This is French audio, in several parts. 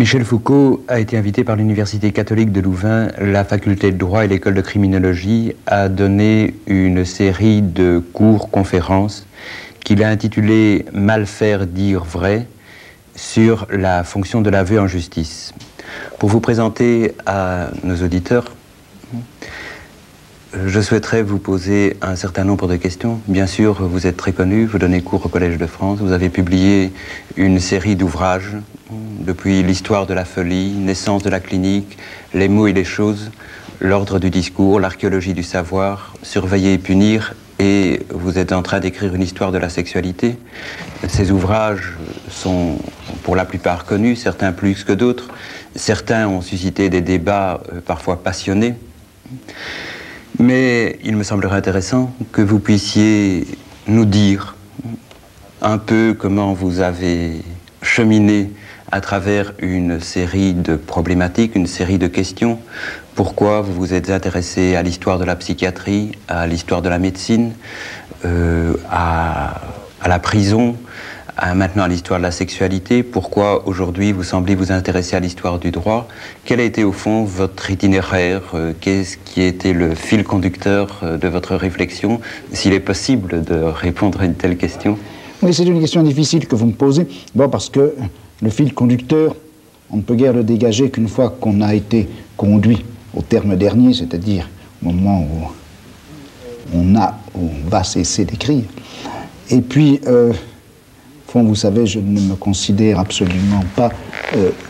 Michel Foucault a été invité par l'Université catholique de Louvain, la faculté de droit et l'école de criminologie à donner une série de cours-conférences qu'il a intitulées « Mal faire, dire vrai » sur la fonction de l'aveu en justice. Pour vous présenter à nos auditeurs, je souhaiterais vous poser un certain nombre de questions. Bien sûr, vous êtes très connu, vous donnez cours au Collège de France, vous avez publié une série d'ouvrages, depuis l'histoire de la folie, naissance de la clinique, les mots et les choses, l'ordre du discours, l'archéologie du savoir, surveiller et punir, et vous êtes en train d'écrire une histoire de la sexualité. Ces ouvrages sont pour la plupart connus, certains plus que d'autres. Certains ont suscité des débats parfois passionnés. Mais il me semblerait intéressant que vous puissiez nous dire un peu comment vous avez cheminé à travers une série de problématiques, une série de questions. Pourquoi vous vous êtes intéressé à l'histoire de la psychiatrie, à l'histoire de la médecine, à la prison, maintenant à l'histoire de la sexualité. Pourquoi aujourd'hui vous semblez vous intéresser à l'histoire du droit? Quel a été au fond votre itinéraire? Qu'est-ce qui a été le fil conducteur de votre réflexion? S'il est possible de répondre à une telle question. Oui, c'est une question difficile que vous me posez. Bon, parce que le fil conducteur, on ne peut guère le dégager qu'une fois qu'on a été conduit au terme dernier, c'est-à-dire au moment où on va cesser d'écrire. Et puis, vous savez, je ne me considère absolument pas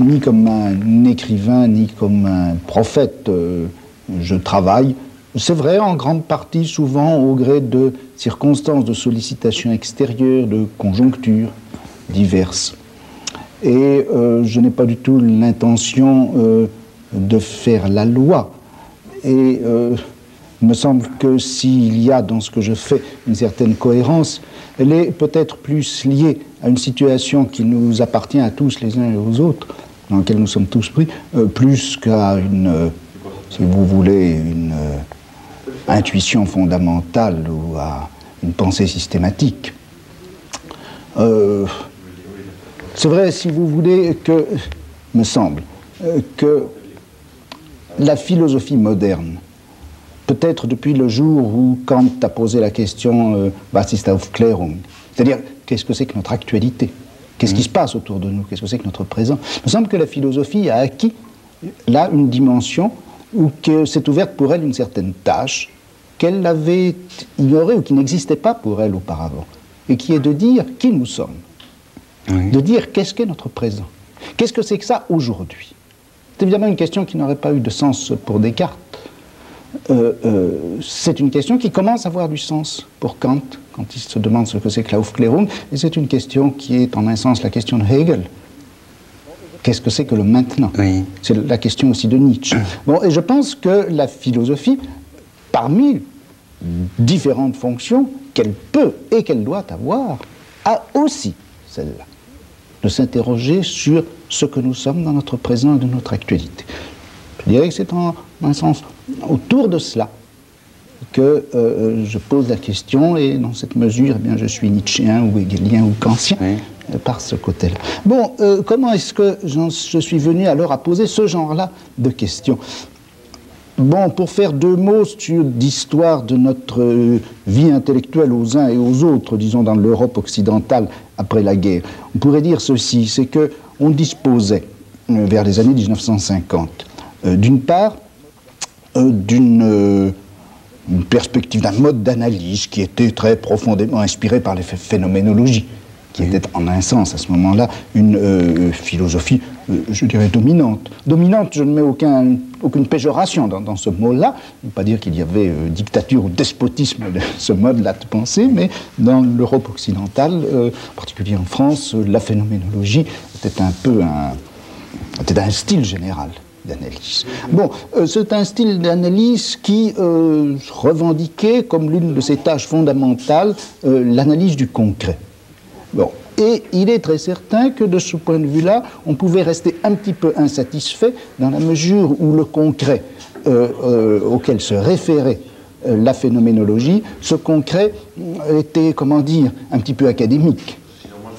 ni comme un écrivain, ni comme un prophète. Je travaille, c'est vrai, en grande partie, souvent, au gré de circonstances, de sollicitations extérieures, de conjonctures diverses. Et je n'ai pas du tout l'intention de faire la loi. Et il me semble que s'il y a dans ce que je fais une certaine cohérence, elle est peut-être plus liée à une situation qui nous appartient à tous les uns et aux autres, dans laquelle nous sommes tous pris, plus qu'à une, si vous voulez, une intuition fondamentale ou à une pensée systématique. C'est vrai, si vous voulez, que, me semble, que la philosophie moderne, peut-être depuis le jour où Kant a posé la question Was ist Aufklärung, c'est-à-dire qu'est-ce que c'est que notre actualité, qu'est-ce qui se passe autour de nous, qu'est-ce que c'est que notre présent. Il me semble que la philosophie a acquis là une dimension où que s'est ouverte pour elle une certaine tâche qu'elle avait ignorée ou qui n'existait pas pour elle auparavant, et qui est de dire qui nous sommes, de dire qu'est-ce qu'est notre présent, qu'est-ce que c'est que ça aujourd'hui. C'est évidemment une question qui n'aurait pas eu de sens pour Descartes. C'est une question qui commence à avoir du sens pour Kant, quand il se demande ce que c'est que la Aufklärung, et c'est une question qui est en un sens la question de Hegel. Qu'est-ce que c'est que le maintenant? Oui. C'est la question aussi de Nietzsche. Bon, et je pense que la philosophie, parmi différentes fonctions qu'elle peut et qu'elle doit avoir, a aussi celle-là, de s'interroger sur ce que nous sommes dans notre présent et de notre actualité. Je dirais que c'est en un sens autour de cela que je pose la question, et dans cette mesure, eh bien, je suis nietzschéen ou hegelien ou kantien, par ce côté-là. Bon, comment est-ce que je suis venu alors à poser ce genre-là de questions? Bon, pour faire deux mots sur l'histoire de notre vie intellectuelle aux uns et aux autres, disons dans l'Europe occidentale après la guerre, on pourrait dire ceci, c'est qu'on disposait, vers les années 1950, d'une part, d'une perspective, d'un mode d'analyse qui était très profondément inspiré par les phénoménologies, qui était en un sens à ce moment-là une philosophie, je dirais, dominante. Dominante, je ne mets aucune péjoration dans ce mot-là, je ne veux pas dire qu'il y avait dictature ou despotisme de ce mode-là de pensée, mais dans l'Europe occidentale, en particulier en France, la phénoménologie était était un style général d'analyse. Bon, c'est un style d'analyse qui revendiquait comme l'une de ses tâches fondamentales l'analyse du concret. Bon, et il est très certain que de ce point de vue-là, on pouvait rester un petit peu insatisfait dans la mesure où le concret auquel se référait la phénoménologie, ce concret était, comment dire, un petit peu académique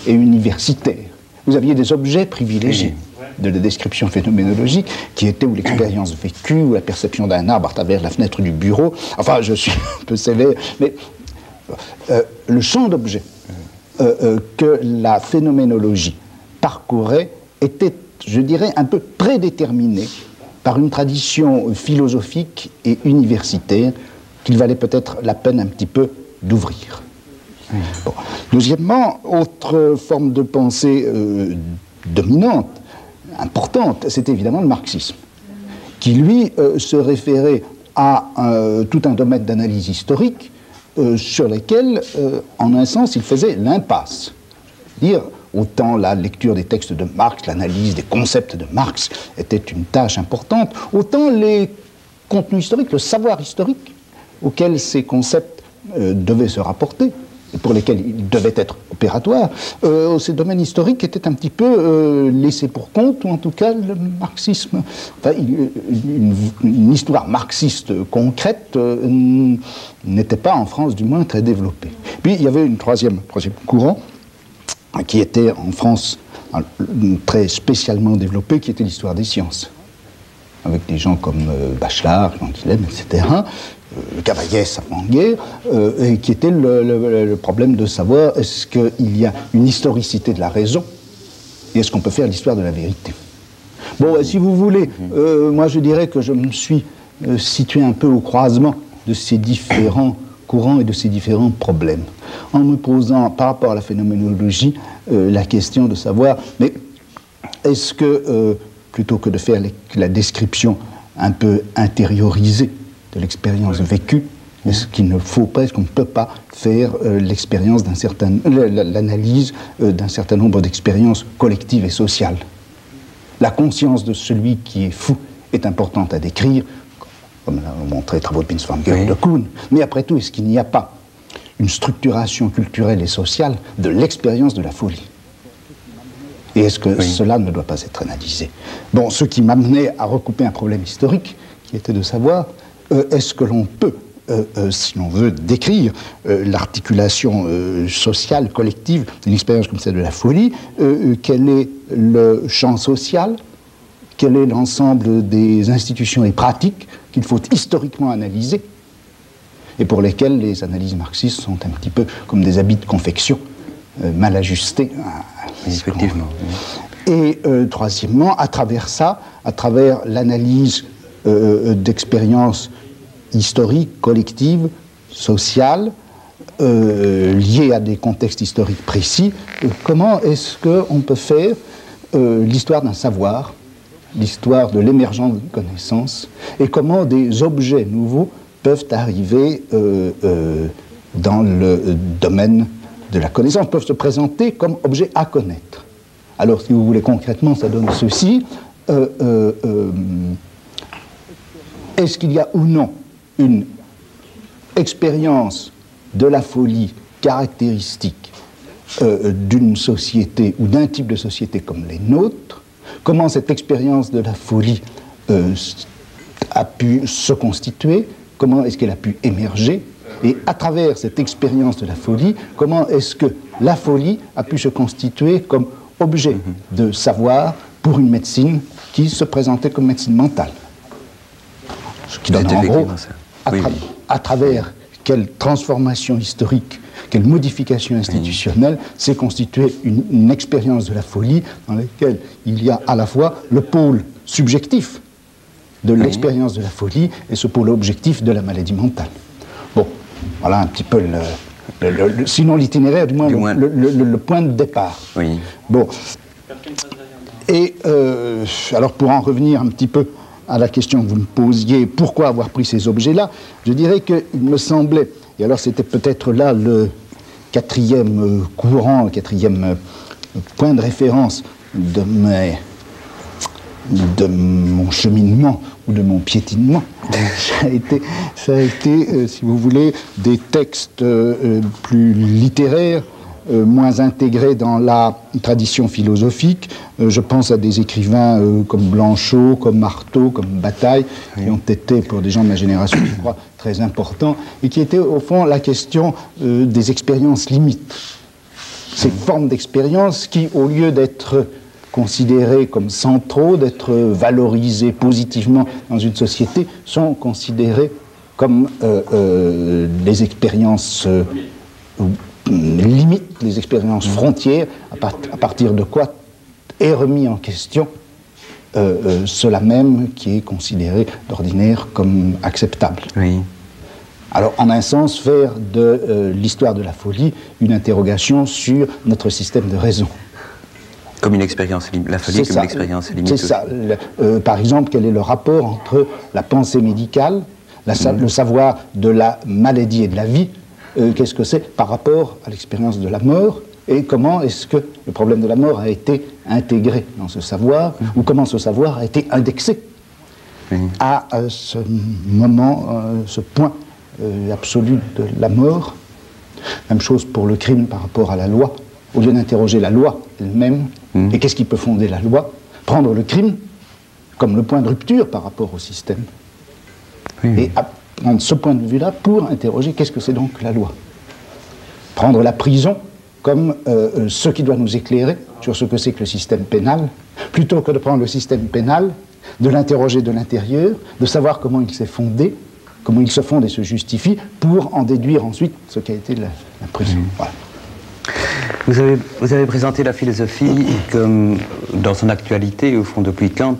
et universitaire. Vous aviez des objets privilégiés. de la description phénoménologique, qui était ou l'expérience vécue, ou la perception d'un arbre à travers la fenêtre du bureau. Enfin, je suis un peu sévère, mais le champ d'objet que la phénoménologie parcourait était, je dirais, un peu prédéterminé par une tradition philosophique et universitaire qu'il valait peut-être la peine un petit peu d'ouvrir. Bon. Deuxièmement, autre forme de pensée dominante, importante, c'est évidemment le marxisme, qui lui se référait à tout un domaine d'analyse historique sur lequel, en un sens, il faisait l'impasse. C'est-à-dire, autant la lecture des textes de Marx, l'analyse des concepts de Marx était une tâche importante, autant les contenus historiques, le savoir historique auquel ces concepts devaient se rapporter, et pour lesquels ils devaient être opératoires, ces domaines historiques étaient un petit peu laissés pour compte, ou en tout cas le marxisme, enfin, une histoire marxiste concrète n'était pas en France du moins très développée. Puis il y avait un troisième courant qui était en France très spécialement développé, qui était l'histoire des sciences, avec des gens comme Bachelard, Jean Guilhem, etc., Cavaillès avant-guerre, et qui était le problème de savoir est-ce qu'il y a une historicité de la raison et est-ce qu'on peut faire l'histoire de la vérité. Bon, si vous voulez, moi je dirais que je me suis situé un peu au croisement de ces différents courants et de ces différents problèmes, en me posant par rapport à la phénoménologie la question de savoir, mais est-ce que, plutôt que de faire la description un peu intériorisée de l'expérience vécue, est-ce qu'il ne faut pas, est-ce qu'on ne peut pas faire l'expérience l'analyse d'un certain nombre d'expériences collectives et sociales? La conscience de celui qui est fou est importante à décrire, comme l'ont montré les travaux de Binswanger et de Kuhn, mais après tout, est-ce qu'il n'y a pas une structuration culturelle et sociale de l'expérience de la folie? Et est-ce que cela ne doit pas être analysé? Bon, ce qui m'amenait à recouper un problème historique, qui était de savoir, est-ce que l'on peut, si l'on veut décrire l'articulation sociale, collective, d'une expérience comme celle de la folie, quel est le champ social, quel est l'ensemble des institutions et pratiques qu'il faut historiquement analyser, et pour lesquelles les analyses marxistes sont un petit peu comme des habits de confection, mal ajustés. Effectivement. Et troisièmement, à travers ça, à travers l'analyse d'expériences historiques, collectives, sociales, liées à des contextes historiques précis, comment est-ce qu'on peut faire l'histoire d'un savoir, l'histoire de l'émergence d'une connaissance, et comment des objets nouveaux peuvent arriver dans le domaine de la connaissance, peuvent se présenter comme objets à connaître. Alors, si vous voulez, concrètement, ça donne ceci. Est-ce qu'il y a ou non une expérience de la folie caractéristique d'une société ou d'un type de société comme les nôtres? Comment cette expérience de la folie a pu se constituer? Comment est-ce qu'elle a pu émerger? Et à travers cette expérience de la folie, comment est-ce que la folie a pu se constituer comme objet de savoir pour une médecine qui se présentait comme médecine mentale? Ce qui donne en gros, à travers quelle transformation historique, quelle modification institutionnelle s'est constituée une expérience de la folie dans laquelle il y a à la fois le pôle subjectif de l'expérience de la folie et ce pôle objectif de la maladie mentale. Bon, voilà un petit peu sinon l'itinéraire, du moins le point de départ. Oui. Bon. Et alors pour en revenir un petit peu à la question que vous me posiez, pourquoi avoir pris ces objets-là, je dirais qu'il me semblait, et alors c'était peut-être là le quatrième courant, le quatrième point de référence de mon cheminement ou de mon piétinement, ça a été, si vous voulez, des textes plus littéraires, moins intégrés dans la tradition philosophique. Je pense à des écrivains comme Blanchot, comme Marteau, comme Bataille, qui ont été, pour des gens de ma génération, je crois, très importants, et qui étaient, au fond, la question des expériences limites. Ces formes d'expérience qui, au lieu d'être considérés comme centraux, d'être valorisés positivement dans une société, sont considérés comme des expériences limites, les expériences frontières, à partir de quoi est remis en question cela même qui est considéré d'ordinaire comme acceptable. Oui. Alors, en un sens, faire de l'histoire de la folie une interrogation sur notre système de raison. Comme une expérience, la folie comme une expérience limite. C'est ça. Par exemple, quel est le rapport entre la pensée médicale, le savoir de la maladie et de la vie, qu'est-ce que c'est par rapport à l'expérience de la mort, et comment est-ce que le problème de la mort a été intégré dans ce savoir, ou comment ce savoir a été indexé à ce moment, ce point absolu de la mort. Même chose pour le crime par rapport à la loi. Au lieu d'interroger la loi elle-même, et qu'est-ce qui peut fonder la loi, prendre le crime comme le point de rupture par rapport au système. Et prendre ce point de vue-là pour interroger qu'est-ce que c'est donc la loi. Prendre la prison comme ce qui doit nous éclairer sur ce que c'est que le système pénal, plutôt que de prendre le système pénal, de l'interroger de l'intérieur, de savoir comment il s'est fondé, comment il se fonde et se justifie, pour en déduire ensuite ce qu'a été la prison. Voilà. Vous avez présenté la philosophie comme, dans son actualité, au fond, depuis Kant,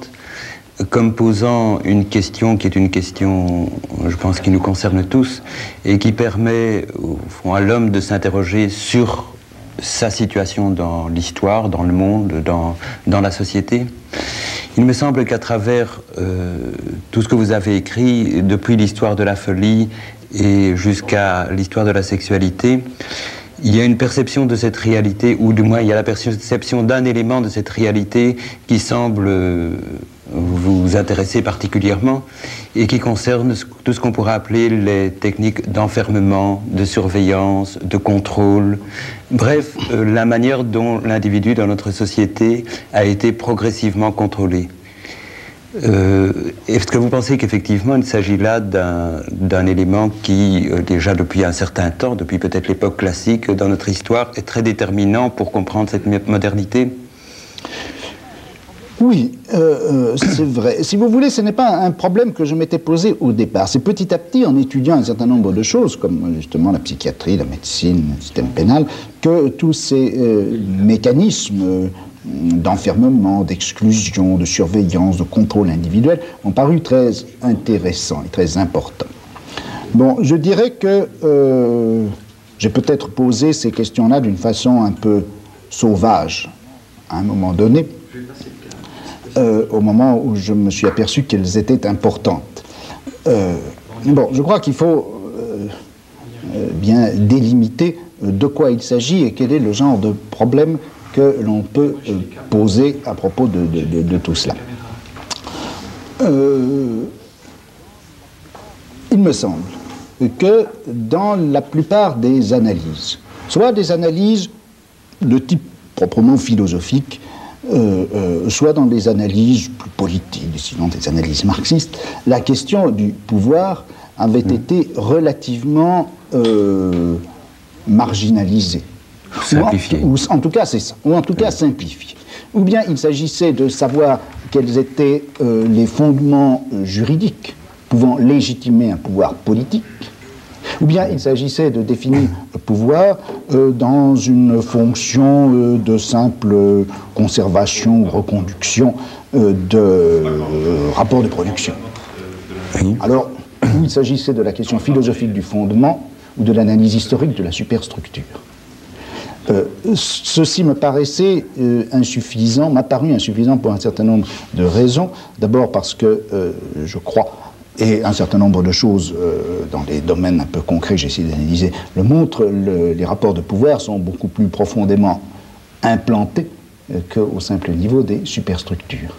comme posant une question qui est une question, je pense, qui nous concerne tous, et qui permet, au fond, à l'homme de s'interroger sur sa situation dans l'histoire, dans le monde, dans la société. Il me semble qu'à travers tout ce que vous avez écrit, depuis l'histoire de la folie et jusqu'à l'histoire de la sexualité, il y a une perception de cette réalité, ou du moins il y a la perception d'un élément de cette réalité qui semble vous intéresser particulièrement et qui concerne tout ce qu'on pourrait appeler les techniques d'enfermement, de surveillance, de contrôle, bref, la manière dont l'individu dans notre société a été progressivement contrôlé. Est-ce que vous pensez qu'effectivement il s'agit là d'un élément qui, déjà depuis un certain temps, depuis peut-être l'époque classique dans notre histoire, est très déterminant pour comprendre cette modernité ? Oui, c'est vrai. Si vous voulez, ce n'est pas un problème que je m'étais posé au départ. C'est petit à petit, en étudiant un certain nombre de choses, comme justement la psychiatrie, la médecine, le système pénal, que tous ces mécanismes d'enfermement, d'exclusion, de surveillance, de contrôle individuel ont paru très intéressants et très importants. Bon, je dirais que j'ai peut-être posé ces questions-là d'une façon un peu sauvage à un moment donné, au moment où je me suis aperçu qu'elles étaient importantes. Bon, je crois qu'il faut bien délimiter de quoi il s'agit et quel est le genre de problème que l'on peut poser à propos de tout cela. Il me semble que dans la plupart des analyses, soit des analyses de type proprement philosophique, soit dans des analyses plus politiques, sinon des analyses marxistes, la question du pouvoir avait été relativement marginalisée. Ou en tout cas, c'est ça. Ou en tout cas, simplifié. Ou bien il s'agissait de savoir quels étaient les fondements juridiques pouvant légitimer un pouvoir politique, ou bien il s'agissait de définir le pouvoir dans une fonction de simple conservation ou reconduction de rapports de production. Alors, ou il s'agissait de la question philosophique du fondement ou de l'analyse historique de la superstructure. Ceci me paraissait insuffisant, m'a paru insuffisant pour un certain nombre de raisons. D'abord parce que je crois, et un certain nombre de choses dans les domaines un peu concrets que j'ai essayé d'analyser le montrent, les rapports de pouvoir sont beaucoup plus profondément implantés qu'au simple niveau des superstructures.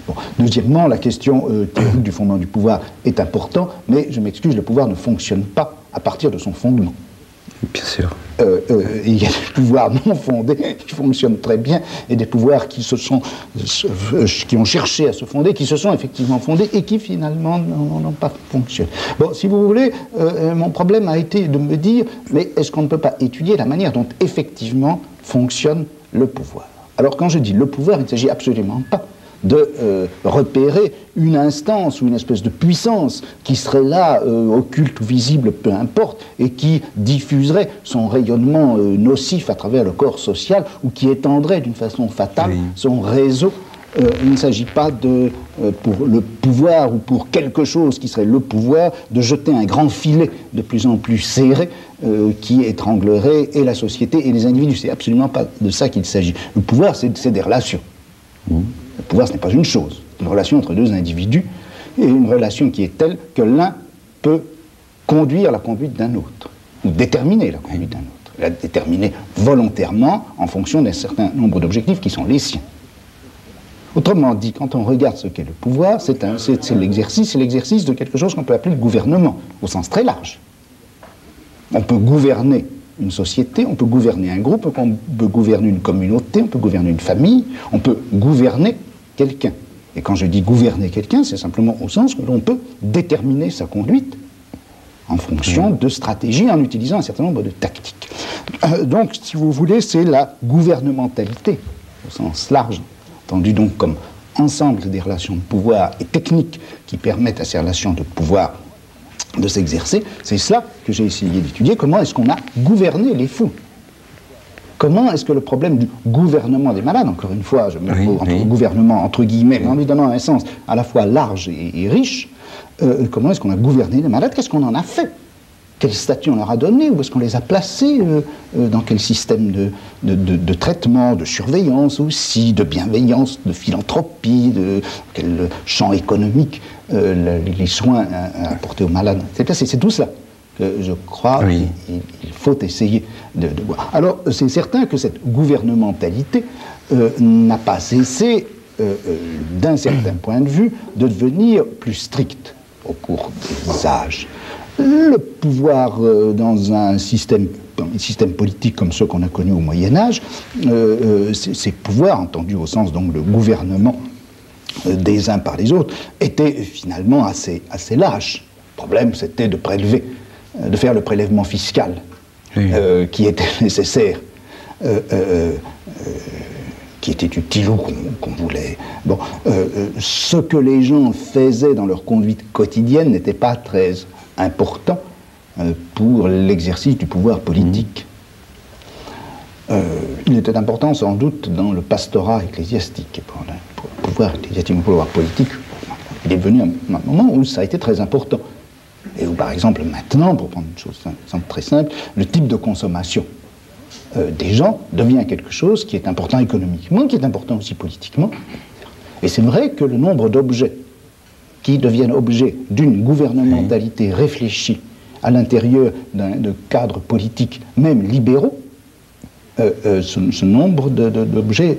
Bon. Deuxièmement, la question théorique du fondement du pouvoir est importante, mais je m'excuse, le pouvoir ne fonctionne pas à partir de son fondement. Bien sûr. Il y a des pouvoirs non fondés qui fonctionnent très bien et des pouvoirs qui ont cherché à se fonder, qui se sont effectivement fondés et qui finalement n'ont pas fonctionné. Bon, si vous voulez, mon problème a été de me dire, mais est-ce qu'on ne peut pas étudier la manière dont effectivement fonctionne le pouvoir ? Alors quand je dis le pouvoir, il ne s'agit absolument pas de repérer une instance ou une espèce de puissance qui serait là, occulte ou visible, peu importe, et qui diffuserait son rayonnement nocif à travers le corps social ou qui étendrait d'une façon fatale son réseau. Il ne s'agit pas de, pour le pouvoir ou pour quelque chose qui serait le pouvoir, de jeter un grand filet de plus en plus serré qui étranglerait et la société et les individus. C'est absolument pas de ça qu'il s'agit. Le pouvoir, c'est des relations. Le pouvoir, ce n'est pas une chose. Une relation entre deux individus et une relation qui est telle que l'un peut conduire la conduite d'un autre, ou déterminer la conduite d'un autre, la déterminer volontairement en fonction d'un certain nombre d'objectifs qui sont les siens. Autrement dit, quand on regarde ce qu'est le pouvoir, c'est l'exercice de quelque chose qu'on peut appeler le gouvernement, au sens très large. On peut gouverner une société, on peut gouverner un groupe, on peut gouverner une communauté, on peut gouverner une famille, on peut gouverner quelqu'un. Et quand je dis gouverner quelqu'un, c'est simplement au sens que l'on peut déterminer sa conduite en fonction de stratégies, en utilisant un certain nombre de tactiques. Donc, si vous voulez, c'est la gouvernementalité, au sens large, entendu donc comme ensemble des relations de pouvoir et techniques qui permettent à ces relations de pouvoir de s'exercer. C'est cela que j'ai essayé d'étudier. Comment est-ce qu'on a gouverné les fous? Comment est-ce que le problème du gouvernement des malades, encore une fois, je me entre gouvernement entre guillemets, en lui donnant un sens à la fois large et riche, comment est-ce qu'on a gouverné les malades? Qu'est-ce qu'on en a fait? Quel statut on leur a donné? Où est-ce qu'on les a placés? Dans quel système de traitement, de surveillance aussi, de bienveillance, de philanthropie, de quel champ économique les soins apportés aux malades? C'est tout cela que je crois qu'il faut essayer de voir. Alors, c'est certain que cette gouvernementalité n'a pas cessé, d'un certain point de vue, de devenir plus stricte au cours des âges. Le pouvoir dans un système politique comme ceux qu'on a connus au Moyen-Âge, ces pouvoirs, entendus au sens donc de gouvernement des uns par les autres, étaient finalement assez lâches. Le problème, c'était de prélever, de faire le prélèvement fiscal qui était nécessaire, qui était utile ou qu'on voulait. Bon, ce que les gens faisaient dans leur conduite quotidienne n'était pas très important pour l'exercice du pouvoir politique. Il était important sans doute dans le pastorat ecclésiastique. Pour le pouvoir ecclésiastique, le pouvoir politique, il est venu un moment où ça a été très important. Et où par exemple maintenant, pour prendre une chose très simple, le type de consommation des gens devient quelque chose qui est important économiquement, qui est important aussi politiquement. Et c'est vrai que le nombre d'objets qui deviennent objets d'une gouvernementalité réfléchie à l'intérieur de cadres politiques, même libéraux, ce nombre d'objets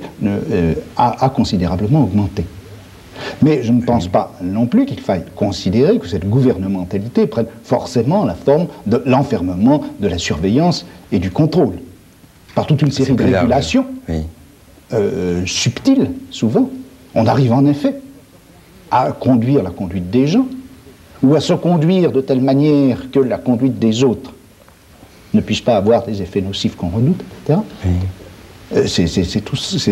a considérablement augmenté. Mais je ne pense pas non plus qu'il faille considérer que cette gouvernementalité prenne forcément la forme de l'enfermement, de la surveillance et du contrôle, par toute une série de régulations subtiles, souvent. On arrive en effet à conduire la conduite des gens, ou à se conduire de telle manière que la conduite des autres ne puisse pas avoir des effets nocifs qu'on redoute, etc. C'est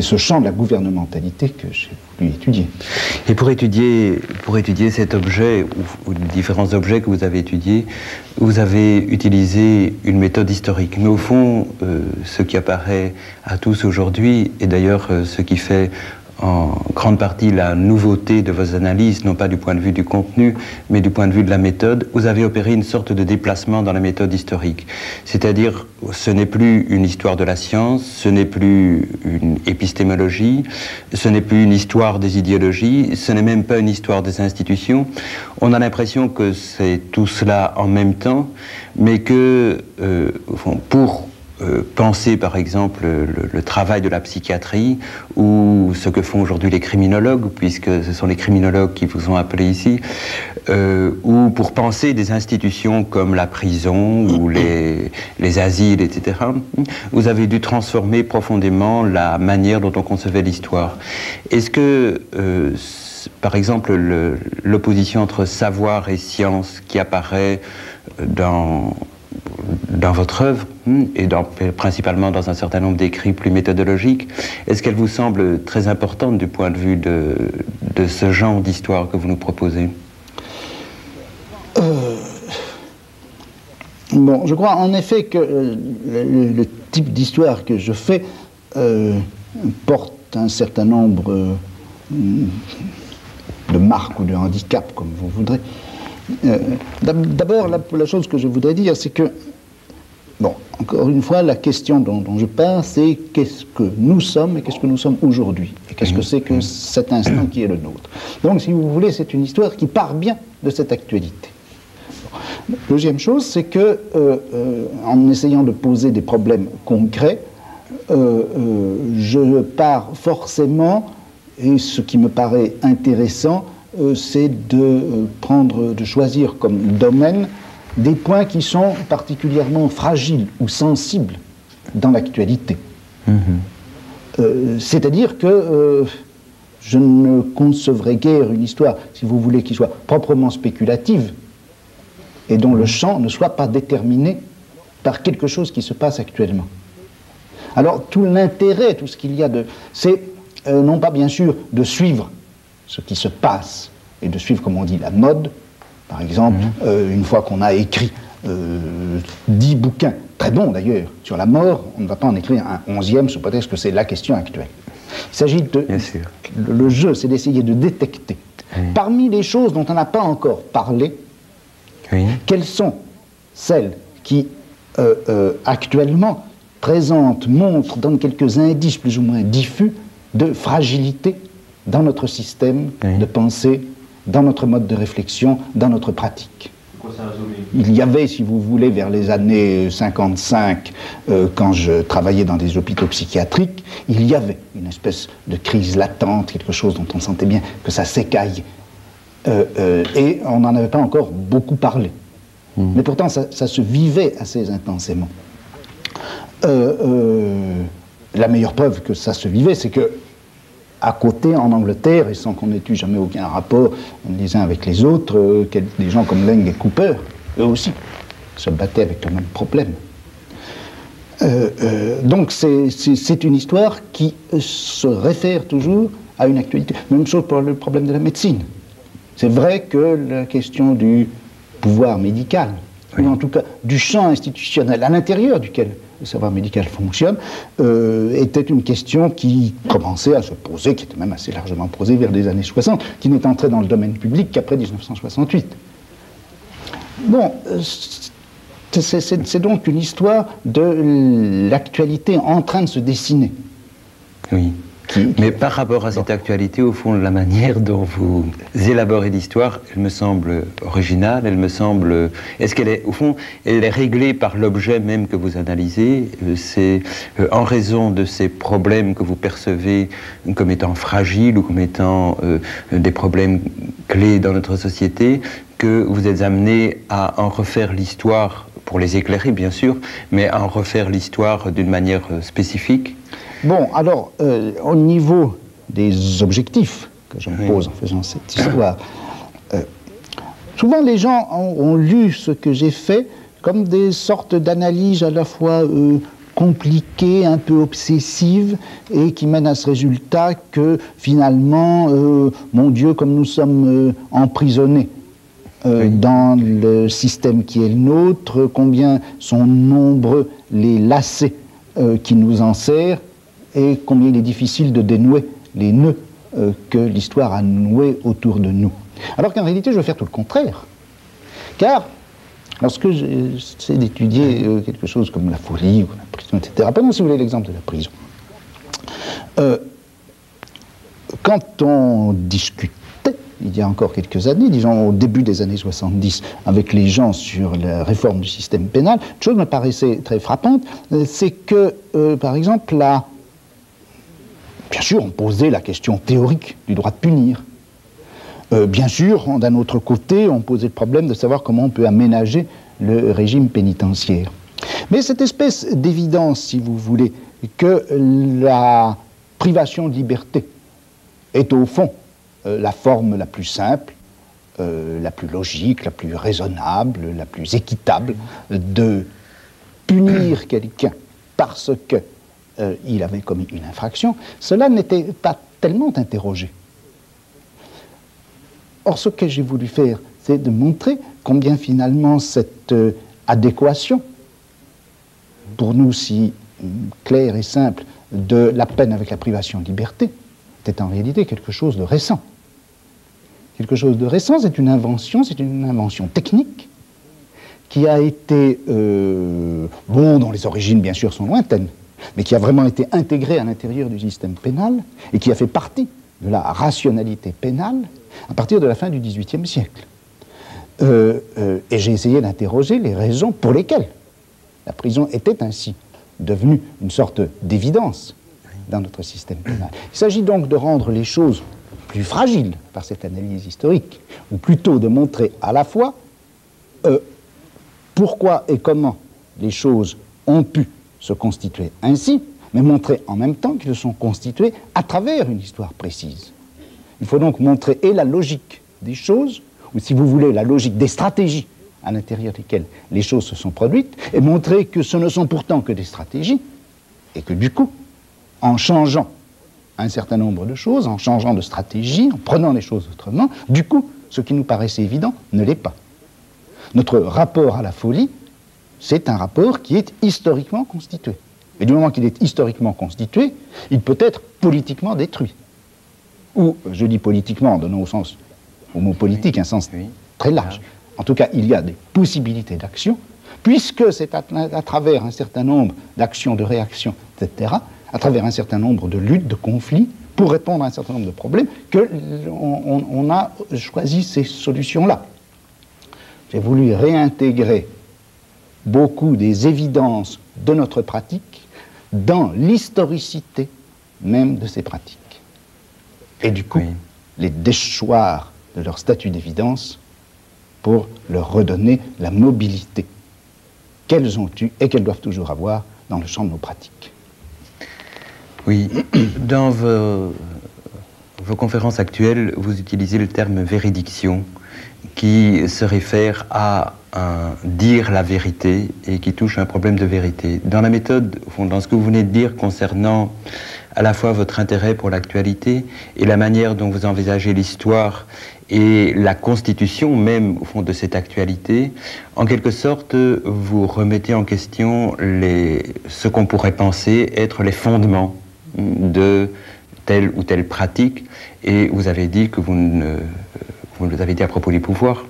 ce champ de la gouvernementalité que j'ai voulu étudier. Et pour étudier cet objet, ou les différents objets que vous avez étudiés, vous avez utilisé une méthode historique. Mais au fond, ce qui apparaît à tous aujourd'hui, et d'ailleurs ce qui fait en grande partie la nouveauté de vos analyses, non pas du point de vue du contenu, mais du point de vue de la méthode, vous avez opéré une sorte de déplacement dans la méthode historique. C'est-à-dire, ce n'est plus une histoire de la science, ce n'est plus une épistémologie, ce n'est plus une histoire des idéologies, ce n'est même pas une histoire des institutions. On a l'impression que c'est tout cela en même temps, mais que, au fond, pour penser par exemple le travail de la psychiatrie ou ce que font aujourd'hui les criminologues, puisque ce sont les criminologues qui vous ont appelé ici, ou pour penser des institutions comme la prison ou les asiles, etc. Vous avez dû transformer profondément la manière dont on concevait l'histoire. Est-ce que, par exemple, l'opposition entre savoir et science qui apparaît dans votre œuvre, et principalement dans un certain nombre d'écrits plus méthodologiques, est-ce qu'elle vous semble très importante du point de vue de ce genre d'histoire que vous nous proposez? Bon, je crois en effet que le type d'histoire que je fais porte un certain nombre de marques ou de handicaps, comme vous voudrez. D'abord, la chose que je voudrais dire, c'est que, bon, encore une fois, la question dont je parle, c'est qu'est-ce que nous sommes et qu'est-ce que nous sommes aujourd'hui, et qu'est-ce que c'est que cet instant qui est le nôtre. Donc, si vous voulez, c'est une histoire qui part bien de cette actualité. Deuxième chose, c'est que, en essayant de poser des problèmes concrets, je pars forcément, et ce qui me paraît intéressant, c'est de choisir comme domaine des points qui sont particulièrement fragiles ou sensibles dans l'actualité. C'est-à-dire que je ne concevrai guère une histoire, si vous voulez, qui soit proprement spéculative, et dont le champ ne soit pas déterminé par quelque chose qui se passe actuellement. Alors, tout l'intérêt, tout ce qu'il y a c'est non pas bien sûr de suivre ce qui se passe, et de suivre, comme on dit, la mode. Par exemple, une fois qu'on a écrit 10 bouquins, très bons d'ailleurs, sur la mort, on ne va pas en écrire un 11e sous prétexte que c'est la question actuelle. Il s'agit de... Bien sûr. Le jeu, c'est d'essayer de détecter, parmi les choses dont on n'a pas encore parlé, quelles sont celles qui, actuellement, présentent, montrent, donnent quelques indices plus ou moins diffus de fragilité dans notre système de pensée, dans notre mode de réflexion, dans notre pratique. Il y avait, si vous voulez, vers les années 55, quand je travaillais dans des hôpitaux psychiatriques, il y avait une espèce de crise latente, quelque chose dont on sentait bien que ça s'écaillait. Et on n'en avait pas encore beaucoup parlé. Mais pourtant, ça se vivait assez intensément. La meilleure preuve que ça se vivait, c'est que, à côté, en Angleterre, et sans qu'on n'ait eu jamais aucun rapport les uns avec les autres, des gens comme Laing et Cooper, eux aussi, se battaient avec le même problème. Donc c'est une histoire qui se réfère toujours à une actualité. Même chose pour le problème de la médecine. C'est vrai que la question du pouvoir médical, ou en tout cas du champ institutionnel à l'intérieur duquel le savoir médical fonctionne, était une question qui commençait à se poser, qui était même assez largement posée vers les années 60, qui n'est entrée dans le domaine public qu'après 1968. Bon, c'est donc une histoire de l'actualité en train de se dessiner. Oui. Mais par rapport à cette actualité, au fond, la manière dont vous élaborez l'histoire, elle me semble originale, elle me semble... Est-ce qu'elle est, au fond, elle est réglée par l'objet même que vous analysez? C'est en raison de ces problèmes que vous percevez comme étant fragiles ou comme étant des problèmes clés dans notre société que vous êtes amené à en refaire l'histoire, pour les éclairer bien sûr, mais à en refaire l'histoire d'une manière spécifique? Bon, alors, au niveau des objectifs que je me pose en faisant cette histoire, souvent les gens ont lu ce que j'ai fait comme des sortes d'analyses à la fois compliquées, un peu obsessives, et qui mènent à ce résultat que finalement, mon Dieu, comme nous sommes emprisonnés dans le système qui est le nôtre, combien sont nombreux les lacets qui nous enserrent, et combien il est difficile de dénouer les nœuds que l'histoire a noués autour de nous. Alors qu'en réalité, je veux faire tout le contraire. Car, lorsque j'essaie d'étudier quelque chose comme la folie, ou la prison, etc., prenons, si vous voulez, l'exemple de la prison. Quand on discutait, il y a encore quelques années, disons au début des années 70, avec les gens sur la réforme du système pénal, une chose me paraissait très frappante, c'est que, par exemple, bien sûr, on posait la question théorique du droit de punir. Bien sûr, d'un autre côté, on posait le problème de savoir comment on peut aménager le régime pénitentiaire. Mais cette espèce d'évidence, si vous voulez, que la privation de liberté est au fond la forme la plus simple, la plus logique, la plus raisonnable, la plus équitable de punir quelqu'un parce qu'il avait commis une infraction, cela n'était pas tellement interrogé. Or, ce que j'ai voulu faire, c'est de montrer combien finalement cette adéquation, pour nous si claire et simple, de la peine avec la privation de liberté, était en réalité quelque chose de récent. Quelque chose de récent, c'est une invention technique qui a été, dont les origines bien sûr sont lointaines, mais qui a vraiment été intégrée à l'intérieur du système pénal et qui a fait partie de la rationalité pénale à partir de la fin du XVIIIe siècle. Et j'ai essayé d'interroger les raisons pour lesquelles la prison était ainsi devenue une sorte d'évidence dans notre système pénal. Il s'agit donc de rendre les choses plus fragiles par cette analyse historique, ou plutôt de montrer à la fois pourquoi et comment les choses ont pu se constituer ainsi, mais montrer en même temps qu'ils se sont constitués à travers une histoire précise. Il faut donc montrer et la logique des choses, ou si vous voulez, la logique des stratégies à l'intérieur desquelles les choses se sont produites, et montrer que ce ne sont pourtant que des stratégies, et que du coup, en changeant un certain nombre de choses, en changeant de stratégie, en prenant les choses autrement, du coup, ce qui nous paraissait évident ne l'est pas. Notre rapport à la folie, c'est un rapport qui est historiquement constitué. Et du moment qu'il est historiquement constitué, il peut être politiquement détruit. Ou, je dis politiquement, en donnant au mot politique un sens très large. En tout cas, il y a des possibilités d'action, puisque c'est à travers un certain nombre d'actions, de réactions, etc., à travers un certain nombre de luttes, de conflits, pour répondre à un certain nombre de problèmes, qu'on a choisi ces solutions-là. J'ai voulu réintégrer beaucoup des évidences de notre pratique dans l'historicité même de ces pratiques. Et du coup, les déchoir de leur statut d'évidence pour leur redonner la mobilité qu'elles ont eue et qu'elles doivent toujours avoir dans le champ de nos pratiques. Oui, dans vos conférences actuelles, vous utilisez le terme véridiction, qui se réfère à dire la vérité et qui touche un problème de vérité. Dans la méthode, dans ce que vous venez de dire concernant à la fois votre intérêt pour l'actualité et la manière dont vous envisagez l'histoire et la constitution même, au fond, de cette actualité, en quelque sorte, vous remettez en question ce qu'on pourrait penser être les fondements de telle ou telle pratique, et vous avez dit que vous l'avez dit à propos du pouvoir.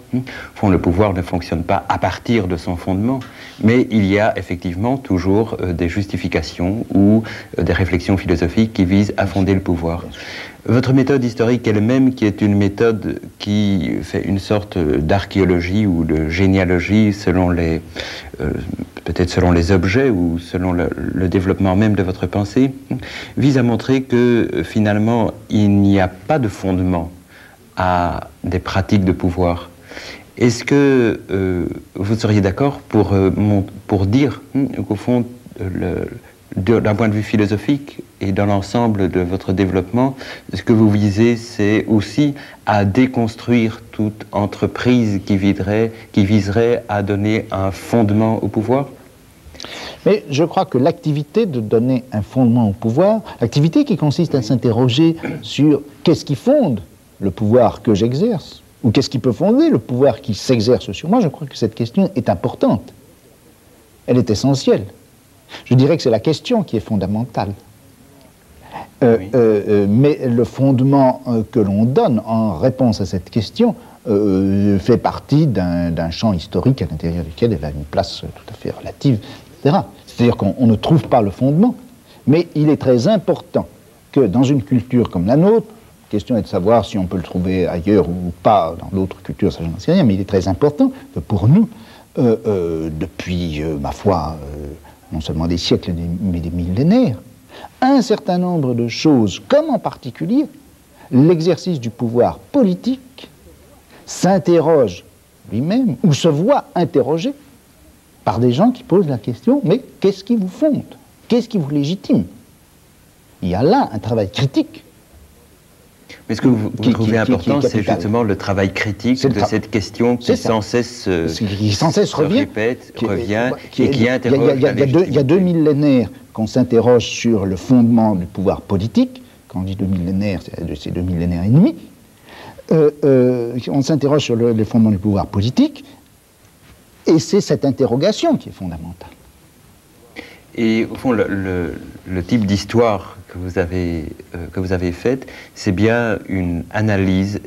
Le pouvoir ne fonctionne pas à partir de son fondement, mais il y a effectivement toujours des justifications ou des réflexions philosophiques qui visent à fonder le pouvoir. Votre méthode historique elle-même, qui est une méthode qui fait une sorte d'archéologie ou de généalogie peut-être selon les objets ou selon le développement même de votre pensée, vise à montrer que finalement il n'y a pas de fondement à des pratiques de pouvoir. Est-ce que vous seriez d'accord pour dire qu'au fond, d'un point de vue philosophique et dans l'ensemble de votre développement, ce que vous visez, c'est aussi à déconstruire toute entreprise qui viserait à donner un fondement au pouvoir? Mais je crois que l'activité de donner un fondement au pouvoir, l'activité qui consiste à s'interroger sur qu'est-ce qui fonde le pouvoir que j'exerce, ou qu'est-ce qui peut fonder le pouvoir qui s'exerce sur moi, je crois que cette question est importante. Elle est essentielle. Je dirais que c'est la question qui est fondamentale. Mais le fondement que l'on donne en réponse à cette question fait partie d'un champ historique à l'intérieur duquel elle a une place tout à fait relative, etc. C'est-à-dire qu'on ne trouve pas le fondement, mais il est très important que dans une culture comme la nôtre, la question est de savoir si on peut le trouver ailleurs ou pas, dans d'autres cultures, ça je n'en sais rien, mais il est très important que pour nous, depuis, ma foi, non seulement des siècles, mais des millénaires, un certain nombre de choses, comme en particulier l'exercice du pouvoir politique, s'interroge lui-même, ou se voit interrogé par des gens qui posent la question, mais qu'est-ce qui vous fonde? Qu'est-ce qui vous légitime? Il y a là un travail critique Mais ce que vous trouvez important, c'est justement le travail critique de cette question qui sans cesse revient, et qui interroge. Il y a 2 millénaires qu'on s'interroge sur le fondement du pouvoir politique. Quand on dit 2 millénaires, c'est 2 millénaires et demi. On s'interroge sur les fondements du pouvoir politique, et c'est cette interrogation qui est fondamentale. Et au fond, le type d'histoire que vous avez faite, c'est bien une analyse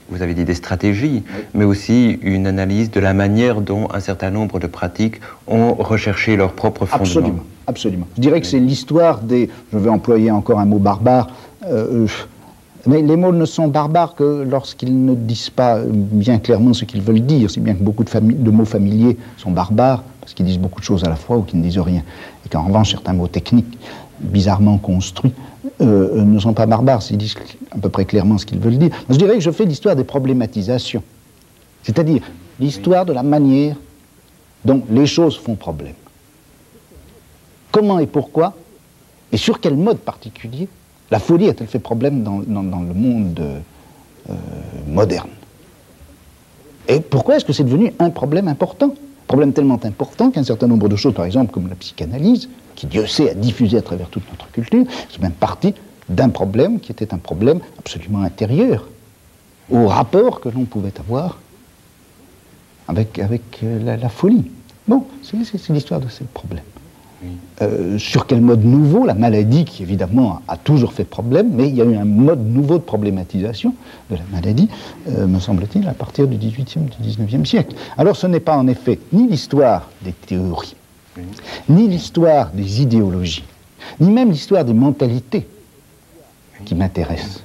vous avez dit des stratégies, oui, mais aussi une analyse de la manière dont un certain nombre de pratiques ont recherché leur propre fondement. Absolument, absolument. Je dirais que c'est l'histoire des... Je vais employer encore un mot barbare. Mais les mots ne sont barbares que lorsqu'ils ne disent pas bien clairement ce qu'ils veulent dire, si bien que beaucoup de mots familiers sont barbares, parce qu'ils disent beaucoup de choses à la fois ou qu'ils ne disent rien. Et qu'en revanche, certains mots techniques, bizarrement construits, ne sont pas barbares, s'ils disent à peu près clairement ce qu'ils veulent dire. Je dirais que je fais l'histoire des problématisations, c'est-à-dire l'histoire de la manière dont les choses font problème. Comment et pourquoi, et sur quel mode particulier, la folie a-t-elle fait problème dans le monde moderne? Et pourquoi est-ce que c'est devenu un problème important? Un problème tellement important qu'un certain nombre de choses, par exemple comme la psychanalyse, qui Dieu sait a diffusé à travers toute notre culture, c'est même partie d'un problème qui était un problème absolument intérieur au rapport que l'on pouvait avoir avec la folie. Bon, c'est l'histoire de ces problèmes. Sur quel mode nouveau, la maladie qui évidemment a toujours fait problème, mais il y a eu un mode nouveau de problématisation de la maladie, me semble-t-il, à partir du XVIIIe, du XIXe siècle. Alors ce n'est pas en effet ni l'histoire des théories, ni l'histoire des idéologies, ni même l'histoire des mentalités qui m'intéresse.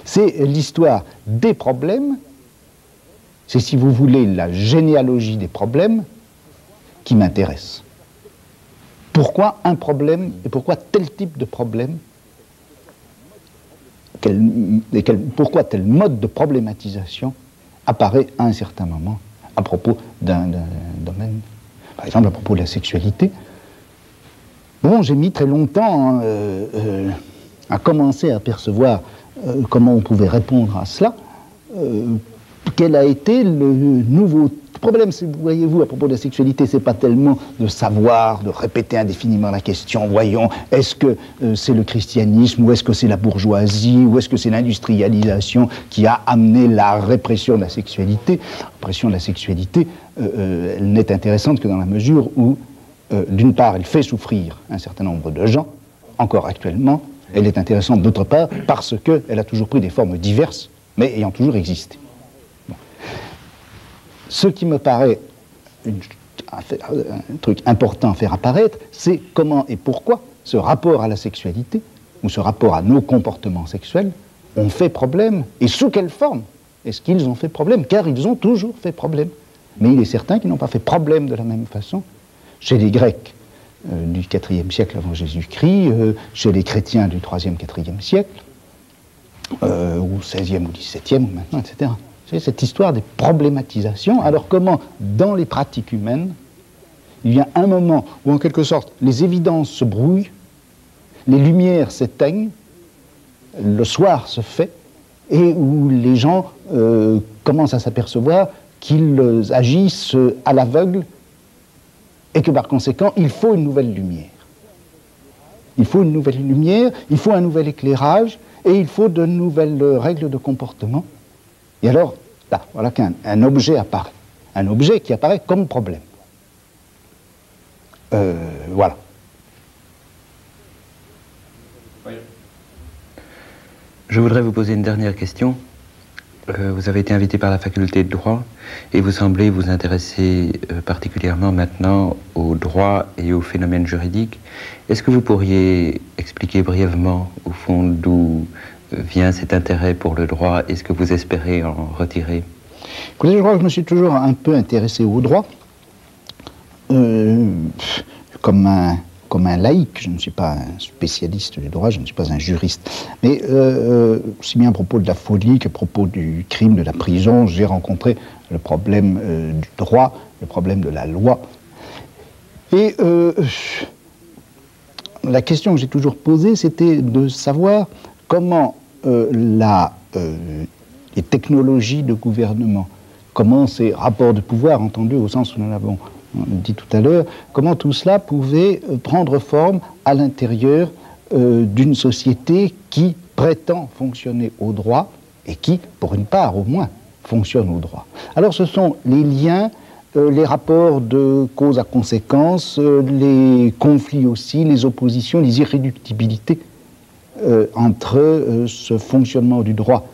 C'est l'histoire des problèmes, c'est si vous voulez la généalogie des problèmes qui m'intéresse. Pourquoi un problème et pourquoi tel type de problème, pourquoi tel mode de problématisation apparaît à un certain moment à propos d'un domaine, par exemple à propos de la sexualité. Bon, j'ai mis très longtemps à commencer à percevoir comment on pouvait répondre à cela. Quel a été le nouveau problème, voyez-vous, à propos de la sexualité, c'est pas tellement de savoir, de répéter indéfiniment la question, voyons, est-ce que c'est le christianisme, ou est-ce que c'est la bourgeoisie, ou est-ce que c'est l'industrialisation qui a amené la répression de la sexualité? La répression de la sexualité, elle n'est intéressante que dans la mesure où, d'une part, elle fait souffrir un certain nombre de gens, encore actuellement, elle est intéressante d'autre part, parce qu'elle a toujours pris des formes diverses, mais ayant toujours existé. Ce qui me paraît un truc important à faire apparaître, c'est comment et pourquoi ce rapport à la sexualité, ou ce rapport à nos comportements sexuels, ont fait problème, et sous quelle forme est-ce qu'ils ont fait problème, car ils ont toujours fait problème. Mais il est certain qu'ils n'ont pas fait problème de la même façon chez les Grecs du IVe siècle avant Jésus-Christ, chez les chrétiens du IIIe, IVe siècle, ou XVIe ou XVIIe, ou maintenant, etc. C'est cette histoire des problématisations. Alors comment, dans les pratiques humaines, il y a un moment où, en quelque sorte, les évidences se brouillent, les lumières s'éteignent, le soir se fait, et où les gens commencent à s'apercevoir qu'ils agissent à l'aveugle, et que par conséquent, il faut une nouvelle lumière. Il faut une nouvelle lumière, il faut un nouvel éclairage, et il faut de nouvelles règles de comportement. Et alors, là, voilà qu'un objet apparaît. Un objet qui apparaît comme problème. Voilà. Oui. Je voudrais vous poser une dernière question. Vous avez été invité par la faculté de droit et vous semblez vous intéresser particulièrement maintenant au droit et aux phénomènes juridiques. Est-ce que vous pourriez expliquer brièvement, au fond, d'où vient cet intérêt pour le droit et ce que vous espérez en retirer? Écoutez, je crois que je me suis toujours un peu intéressé au droit, comme un laïc. Je ne suis pas un spécialiste du droit, je ne suis pas un juriste. Mais aussi bien à propos de la folie qu'à propos du crime, de la prison, j'ai rencontré le problème du droit, le problème de la loi. Et la question que j'ai toujours posée, c'était de savoir comment les technologies de gouvernement, comment ces rapports de pouvoir, entendus au sens où nous l'avons dit tout à l'heure, comment tout cela pouvait prendre forme à l'intérieur d'une société qui prétend fonctionner au droit et qui, pour une part au moins, fonctionne au droit. Alors ce sont les liens, les rapports de cause à conséquence, les conflits aussi, les oppositions, les irréductibilités entre ce fonctionnement du droit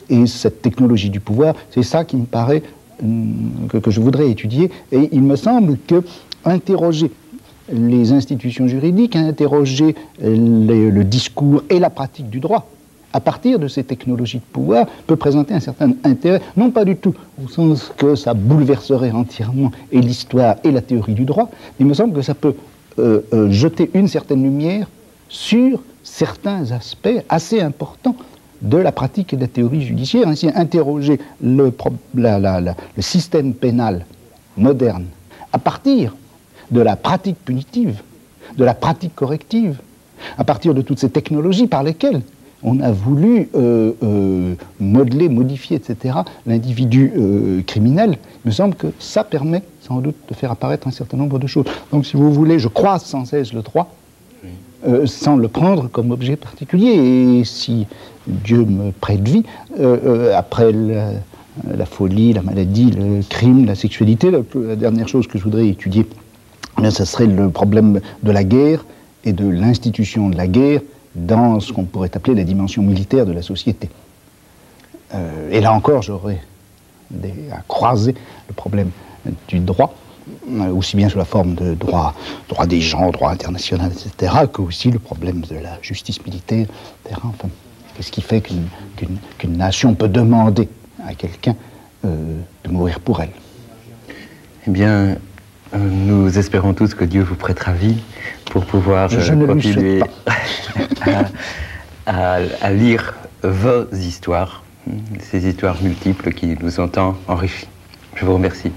et cette technologie du pouvoir. C'est ça qui me paraît que je voudrais étudier, et il me semble que interroger les institutions juridiques, interroger le discours et la pratique du droit à partir de ces technologies de pouvoir peut présenter un certain intérêt, non pas du tout au sens que ça bouleverserait entièrement et l'histoire et la théorie du droit, mais il me semble que ça peut jeter une certaine lumière sur certains aspects assez importants de la pratique et de la théorie judiciaire, ainsi interroger le système pénal moderne à partir de la pratique punitive, de la pratique corrective, à partir de toutes ces technologies par lesquelles on a voulu modeler, modifier, etc., l'individu criminel. Il me semble que ça permet sans doute de faire apparaître un certain nombre de choses. Donc si vous voulez, je croise sans cesse le droit, sans le prendre comme objet particulier, et si Dieu me prête vie, après la folie, la maladie, le crime, la sexualité, la dernière chose que je voudrais étudier, ce serait le problème de la guerre et de l'institution de la guerre dans ce qu'on pourrait appeler la dimension militaire de la société. Et là encore, j'aurais à croiser le problème du droit, aussi bien sous la forme de droit des gens, droit international, etc., que aussi le problème de la justice militaire, etc. Enfin, qu'est-ce qui fait qu'une nation peut demander à quelqu'un de mourir pour elle? Eh bien, nous espérons tous que Dieu vous prêtera vie pour pouvoir continuer à lire vos histoires, ces histoires multiples qui nous ont tant enrichis. Je vous remercie.